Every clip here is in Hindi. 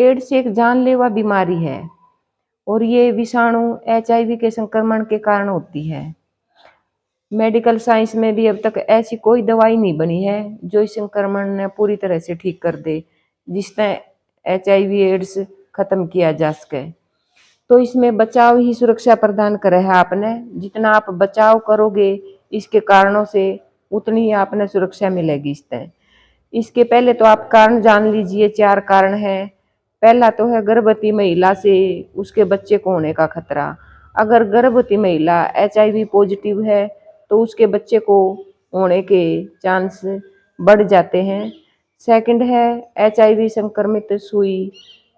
एड्स एक जानलेवा बीमारी है और ये विषाणु एचआईवी के संक्रमण के कारण होती है। मेडिकल साइंस में भी अब तक ऐसी कोई दवाई नहीं बनी है जो इस संक्रमण ने पूरी तरह से ठीक कर दे, जिससे एचआईवी एड्स खत्म किया जा सके। तो इसमें बचाव ही सुरक्षा प्रदान करे है आपने। जितना आप बचाव करोगे इसके कारणों से, उतनी ही आपने सुरक्षा मिलेगी इसके पहले तो आप कारण जान लीजिए। 4 कारण हैं। पहला तो है गर्भवती महिला से उसके बच्चे को होने का खतरा। अगर गर्भवती महिला एचआईवी पॉजिटिव है तो उसके बच्चे को होने के चांस बढ़ जाते हैं। सेकंड है एचआईवी संक्रमित सुई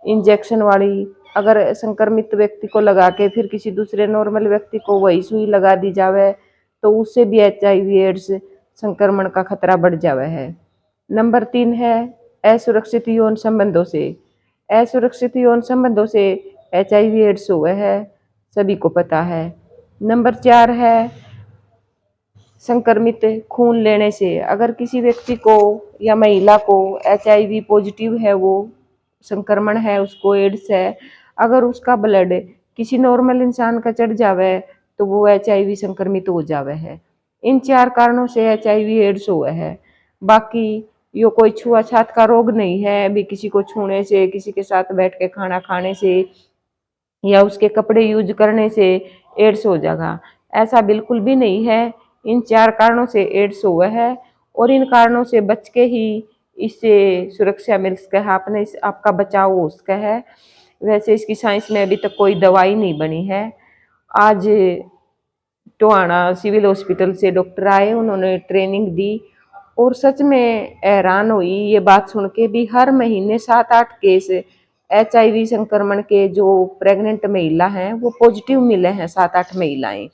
इंजेक्शन वाली, अगर संक्रमित व्यक्ति को लगा के फिर किसी दूसरे नॉर्मल व्यक्ति को वही सुई लगा दी जावे तो उससे भी एचआईवी एड्स संक्रमण का खतरा बढ़ जावे है। नंबर 3 है असुरक्षित यौन संबंधों से। असुरक्षित यौन संबंधों से एचआईवी एड्स हुए है, सभी को पता है। नंबर 4 है संक्रमित खून लेने से। अगर किसी व्यक्ति को या महिला को एचआईवी पॉजिटिव है, वो संक्रमण है, उसको एड्स है, अगर उसका ब्लड किसी नॉर्मल इंसान का चढ़ जावे तो वो एचआईवी संक्रमित हो जावे है। इन 4 कारणों से एचआईवी एड्स हुआ है। बाकी यो कोई छुआछात का रोग नहीं है, अभी किसी को छूने से, किसी के साथ बैठ के खाना खाने से या उसके कपड़े यूज करने से एड्स हो जाएगा, ऐसा बिल्कुल भी नहीं है। इन 4 कारणों से एड्स हुआ है और इन कारणों से बच के ही इससे सुरक्षा मिल सके है, आपने आपका बचाव हो सका है। वैसे इसकी साइंस में अभी तक कोई दवाई नहीं बनी है। आज टोहाना सिविल हॉस्पिटल से डॉक्टर आए, उन्होंने ट्रेनिंग दी और सच में हैरान हुई ये बात सुन के भी। हर महीने 7-8 केस एचआईवी संक्रमण के जो प्रेग्नेंट महिला हैं वो पॉजिटिव मिले हैं। 7-8 महिलाएं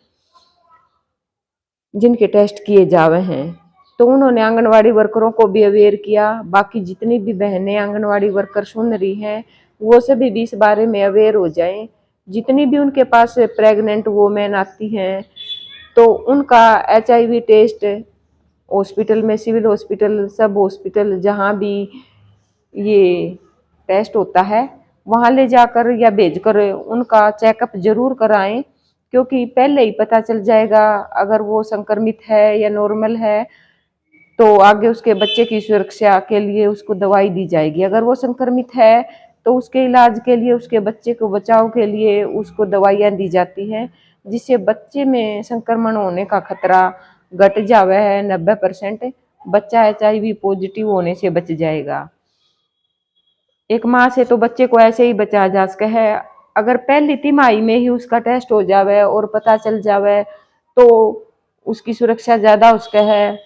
जिनके टेस्ट किए जावे हैं। तो उन्होंने आंगनवाड़ी वर्करों को भी अवेयर किया। बाकी जितनी भी बहनें आंगनवाड़ी वर्कर सुन रही हैं वो सभी भी इस बारे में अवेयर हो जाएं। जितनी भी उनके पास प्रेग्नेंट वोमेन आती हैं तो उनका एचआईवी टेस्ट हॉस्पिटल में, सिविल हॉस्पिटल, सब हॉस्पिटल जहाँ भी ये टेस्ट होता है वहाँ ले जाकर या भेजकर उनका चेकअप जरूर कराएं, क्योंकि पहले ही पता चल जाएगा अगर वो संक्रमित है या नॉर्मल है तो आगे उसके बच्चे की सुरक्षा के लिए उसको दवाई दी जाएगी। अगर वो संक्रमित है तो उसके इलाज के लिए, उसके बच्चे को बचाव के लिए उसको दवाइयाँ दी जाती हैं, जिससे बच्चे में संक्रमण होने का खतरा घट जावे है। 90% बच्चा एचआईवी पॉजिटिव होने से बच जाएगा। एक माँ से तो बच्चे को ऐसे ही बचाया जा सके है। अगर पहली तिमाही में ही उसका टेस्ट हो जावे और पता चल जावे तो उसकी सुरक्षा ज्यादा उसका है।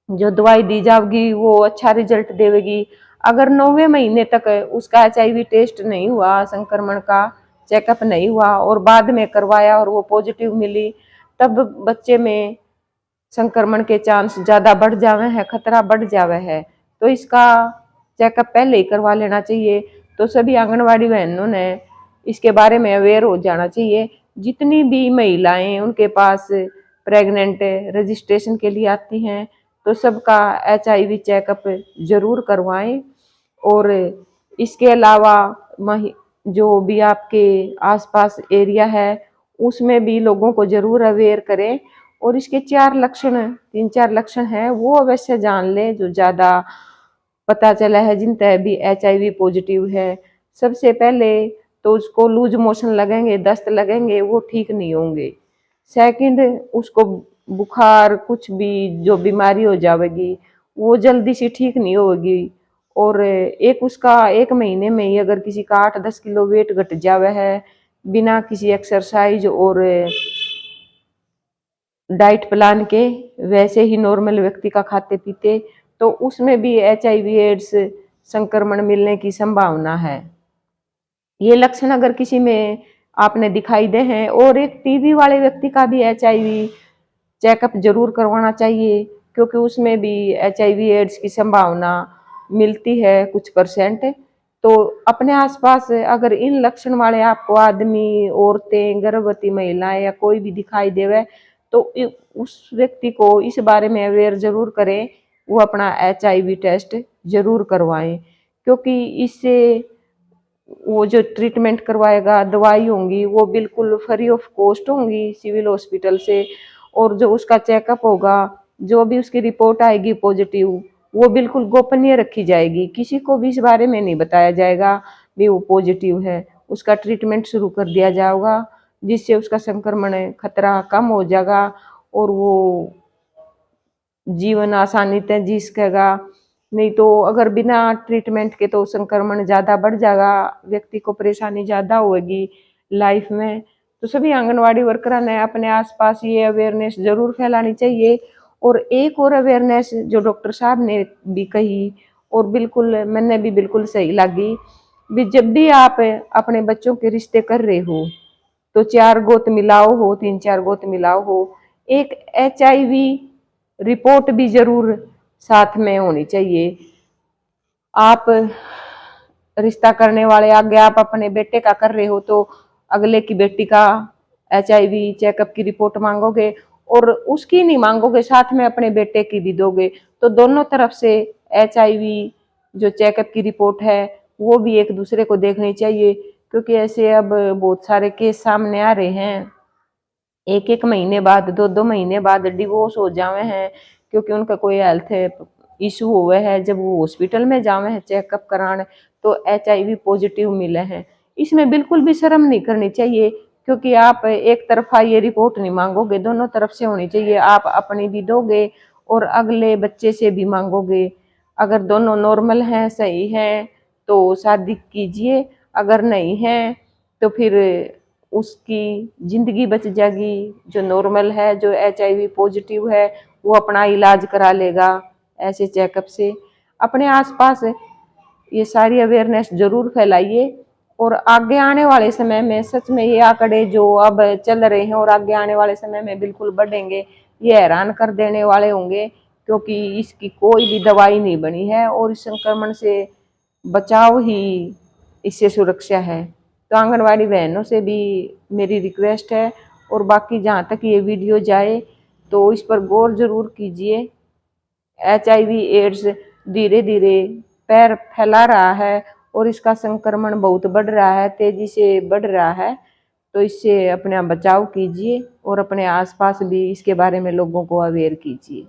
जो दवाई दी जाएगी वो अच्छा रिजल्ट देगी। अगर 9वें महीने तक उसका एचआईवी टेस्ट नहीं हुआ, संक्रमण का चेकअप नहीं हुआ और बाद में करवाया और वो पॉजिटिव मिली, तब बच्चे में संक्रमण के चांस ज्यादा बढ़ जावे हैं, खतरा बढ़ जावे है। तो इसका चेकअप पहले ही करवा लेना चाहिए। तो सभी आंगनवाड़ी बहनों ने इसके बारे में अवेयर हो जाना चाहिए। जितनी भी महिलाएं उनके पास प्रेग्नेंट रजिस्ट्रेशन के लिए आती हैं तो सबका एचआईवी चेकअप जरूर करवाएं। और इसके अलावा जो भी आपके आसपास एरिया है उसमें भी लोगों को जरूर अवेयर करें और इसके 3-4 लक्षण हैं वो अवश्य जान लें जो ज्यादा पता चला है जिन तय भी एचआईवी पॉजिटिव है। सबसे पहले तो उसको लूज मोशन लगेंगे, दस्त लगेंगे, वो ठीक नहीं होंगे। सेकंड, उसको बुखार कुछ भी जो बीमारी हो जाएगी वो जल्दी से ठीक नहीं होगी। और एक उसका 1 महीने में ही अगर किसी का 8-10 किलो वेट घट जावे है बिना किसी एक्सरसाइज और डाइट प्लान के, वैसे ही नॉर्मल व्यक्ति का खाते पीते, तो उसमें भी एचआईवी एड्स संक्रमण मिलने की संभावना है। ये लक्षण अगर किसी में आपने दिखाई दे हैं, और एक टीबी वाले व्यक्ति का भी एचआईवी चेकअप जरूर करवाना चाहिए, क्योंकि उसमें भी एचआईवी एड्स की संभावना मिलती है कुछ %। तो अपने आसपास अगर इन लक्षण वाले आपको आदमी, औरतें, गर्भवती महिलाएं या कोई भी दिखाई देवे तो उस व्यक्ति को इस बारे में अवेयर जरूर करें, वो अपना एचआईवी टेस्ट जरूर करवाएं, क्योंकि इससे वो जो ट्रीटमेंट करवाएगा, दवाई होंगी वो बिल्कुल फ्री ऑफ कॉस्ट होंगी सिविल हॉस्पिटल से। और जो उसका चेकअप होगा, जो भी उसकी रिपोर्ट आएगी पॉजिटिव, वो बिल्कुल गोपनीय रखी जाएगी, किसी को भी इस बारे में नहीं बताया जाएगा भी वो पॉजिटिव है। उसका ट्रीटमेंट शुरू कर दिया जाएगा, जिससे उसका संक्रमण खतरा कम हो जाएगा और वो जीवन आसानी से जी सकेगा। नहीं तो अगर बिना ट्रीटमेंट के तो संक्रमण ज़्यादा बढ़ जाएगा, व्यक्ति को परेशानी ज़्यादा होगी लाइफ में। तो सभी आंगनवाड़ी वर्करा ने अपने आसपास ये अवेयरनेस जरूर फैलानी चाहिए। और एक और अवेयरनेस जो डॉक्टर साहब ने भी कही और बिल्कुल मैंने भी बिल्कुल सही लगी, भी जब भी आप अपने बच्चों के रिश्ते कर रहे हो तो 4 गोत मिलाओ हो, 3-4 गोत मिलाओ हो। एक HIV रिपोर्ट भी जरूर साथ में होनी चाहिए। आप रिश्ता करने वाले आगे आप अपने बेटे का कर रहे हो तो अगले की बेटी का HIV चेकअप की रिपोर्ट मांगोगे, और उसकी नहीं मांगोगे, साथ में अपने बेटे की भी दोगे। तो दोनों तरफ से HIV जो चेकअप की रिपोर्ट है वो भी एक दूसरे को देखनी चाहिए। क्योंकि ऐसे अब बहुत सारे केस सामने आ रहे हैं, 1-1 महीने बाद, 2-2 महीने बाद डिवोर्स हो जावे हैं, क्योंकि उनका कोई हेल्थ इशू हुए है। जब वो हॉस्पिटल में जावे हैं चेकअप कराने तो HIV पॉजिटिव मिले हैं। इसमें बिल्कुल भी शर्म नहीं करनी चाहिए, क्योंकि आप एक तरफा ये रिपोर्ट नहीं मांगोगे, दोनों तरफ से होनी चाहिए। आप अपनी भी दोगे और अगले बच्चे से भी मांगोगे। अगर दोनों नॉर्मल हैं, सही हैं, तो शादी कीजिए। अगर नहीं है तो फिर उसकी जिंदगी बच जाएगी। जो नॉर्मल है, जो HIV पॉजिटिव है, वो अपना इलाज करा लेगा ऐसे चेकअप से। अपने आसपास ये सारी अवेयरनेस जरूर फैलाइए। और आगे आने वाले समय में सच में ये आंकड़े जो अब चल रहे हैं और आगे आने वाले समय में बिल्कुल बढ़ेंगे, ये हैरान कर देने वाले होंगे। क्योंकि इसकी कोई भी दवाई नहीं बनी है और इस संक्रमण से बचाव ही इससे सुरक्षा है। तो आंगनवाड़ी बहनों से भी मेरी रिक्वेस्ट है, और बाकी जहाँ तक ये वीडियो जाए तो इस पर गौर जरूर कीजिए। HIV एड्स धीरे धीरे पैर फैला रहा है और इसका संक्रमण बहुत बढ़ रहा है, तेजी से बढ़ रहा है। तो इससे अपना बचाव कीजिए और अपने आसपास भी इसके बारे में लोगों को अवेयर कीजिए।